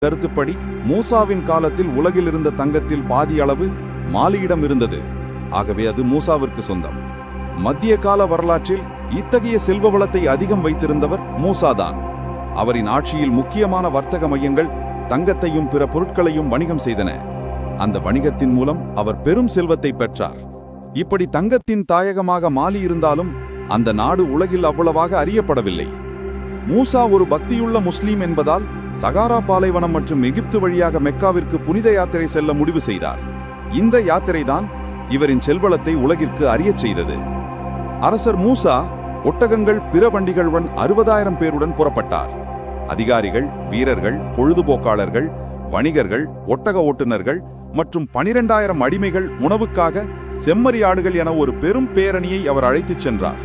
கருத்துப்படி மூசாவின் காலத்தில் உலகில் இருந்த தங்கத்தில் பாதி அளவு மாலியிடம் இருந்தது. ஆகவே அது மூசாவிற்கு சொந்தம். மத்திய கால வரலாற்றில் இத்தகைய செல்வ வளத்தை அதிகம் வைத்திருந்தவர் மூசாதான். அவரின் ஆட்சியில் முக்கியமான வர்த்தக மையங்கள் தங்கத்தையும் பிற பொருட்களையும் வணிகம் செய்தன. அந்த வணிகத்தின் மூலம் அவர் பெரும் செல்வத்தை பெற்றார். இப்படி தங்கத்தின் தாயகமாக மாலி இருந்தாலும் அந்த நாடு உலகில் அவ்வளவாக அறியப்படவில்லை. மூசா ஒரு பக்தியுள்ள முஸ்லீம் என்பதால் சகாரா பாலைவனம் மற்றும் எகிப்து வழியாக மெக்காவிற்கு புனித யாத்திரை செல்ல முடிவு செய்தார். இந்த யாத்திரைதான் இவரின் செல்வளத்தை உலகிற்கு அறியச் செய்தது. அரசர் மூசா ஒட்டகங்கள் பிற வண்டிகளுடன் 60,000 பேருடன் புறப்பட்டார். அதிகாரிகள், வீரர்கள், பொழுதுபோக்காளர்கள், வணிகர்கள், ஒட்டக ஓட்டுநர்கள் மற்றும் 12,000 அடிமைகள் உணவுக்காக செம்மறி ஆடுகள் என ஒரு பெரும் பேரணியை அவர் அழைத்துச் சென்றார்.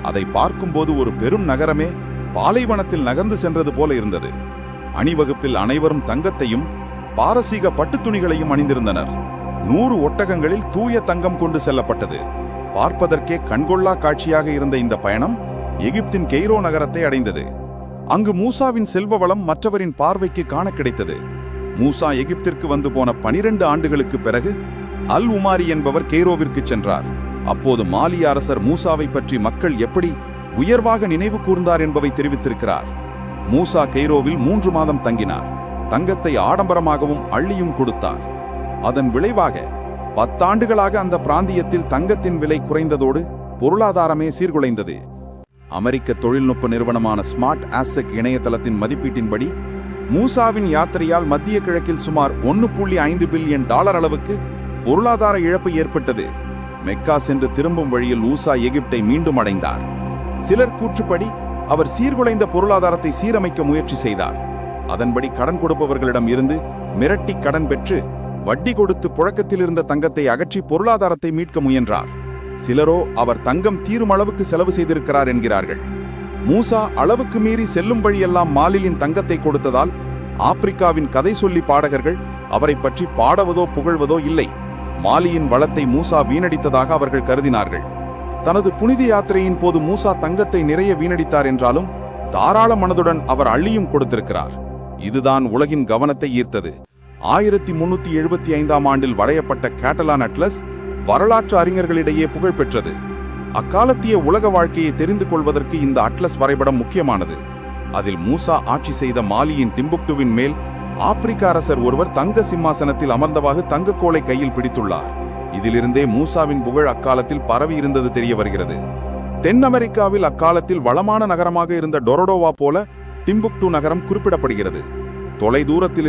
அதை பார்க்கும்போது ஒரு பெரும் நகரமே பாலைவனத்தில் நகர்ந்து சென்றது போல இருந்தது. அணிவகுப்பில் அனைவரும் தங்கத்தையும் பாரசீக பட்டுத் துணிகளையும் அணிந்திருந்தனர். 100 ஒட்டகங்களில் தூய தங்கம் கொண்டு செல்லப்பட்டது. பார்ப்பதற்கே கண்கொள்ளா காட்சியாக இருந்த இந்த பயணம் எகிப்தின் கெய்ரோ நகரத்தை அடைந்தது. அங்கு மூசாவின் செல்வ வளம் மற்றவரின் பார்வைக்கு காண கிடைத்தது. மூசா எகிப்திற்கு வந்து போன 12 ஆண்டுகளுக்கு பிறகு அல் உமாரி என்பவர் கெய்ரோவிற்கு சென்றார். அப்போது மாலி அரசர் மூசாவை பற்றி மக்கள் எப்படி உயர்வாக நினைவு கூர்ந்தார் என்பதை தெரிவித்திருக்கிறார். மூசா கெய்ரோவில் 3 மாதம் தங்கினார். தங்கத்தை ஆடம்பரமாகவும் அள்ளியும் கொடுத்தார். அதன் விளைவாக 10 ஆண்டுகளாக அந்த பிராந்தியத்தில் தங்கத்தின் விலை குறைந்ததோடு பொருளாதாரமே சீர்குலைந்தது. அமெரிக்க தொழில்நுட்ப நிறுவனமான ஸ்மார்ட் ஆசெக் இணையதளத்தின் மதிப்பீட்டின்படி மூசாவின் யாத்திரையால் மத்திய கிழக்கில் சுமார் $1.5 பில்லியன் அளவுக்கு பொருளாதார இழப்பு ஏற்பட்டது. மெக்கா சென்று திரும்பும் வழியில் மூசா எகிப்தை மீண்டும் அடைந்தார். சிலர் கூற்றுப்படி அவர் சீர்குலைந்த பொருளாதாரத்தை சீரமைக்க முயற்சி செய்தார். அதன்படி கடன் கொடுப்பவர்களிடம் இருந்து மிரட்டி கடன் பெற்று வட்டி கொடுத்து புழக்கத்தில் இருந்த தங்கத்தை அகற்றி பொருளாதாரத்தை மீட்க முயன்றார். சிலரோ அவர் தங்கம் தீரும் அளவுக்கு செலவு செய்திருக்கிறார் என்கிறார்கள். மூசா அளவுக்கு மீறி செல்லும் வழியெல்லாம் மாலியின் தங்கத்தை கொடுத்ததால் ஆப்பிரிக்காவின் கதை சொல்லி பாடகர்கள் அவரை பற்றி பாடுவதோ புகழ்வதோ இல்லை. மாலியின் வளத்தை மூசா வீணடித்ததாக அவர்கள் கருதினார்கள். தனது புனித யாத்திரையின் போது மூசா தங்கத்தை நிறைய வீணடித்தார் என்றாலும் தாராள மனதுடன் அவர் அள்ளியும் கொடுத்திருக்கிறார். இதுதான் உலகின் கவனத்தை ஈர்த்தது. 1375ஆம் ஆண்டில் வரையப்பட்ட கேட்டலான் அட்லஸ் வரலாற்று அறிஞர்களிடையே புகழ் பெற்றது. அக்காலத்திய உலக வாழ்க்கையை தெரிந்து கொள்வதற்கு இந்த அட்லஸ் வரைபடம் முக்கியமானது. அதில் மூசா ஆட்சி செய்த மாலியின் டிம்புக்டுவின் மேல் ஆப்பிரிக்க அரசர் ஒருவர் தங்க சிம்மாசனத்தில் அமர்ந்தவாறு தங்கக்கோலை கையில் பிடித்துள்ளார். இதிலிருந்தே மூசாவின் புகழ் அக்காலத்தில் பரவி இருந்தது தெரிய வருகிறது. தென் அமெரிக்காவில் அக்காலத்தில் வளமான நகரமாக இருந்த டொரடோவா போல டிம்புக்டு நகரம் குறிப்பிடப்படுகிறது. தொலை தூரத்தில்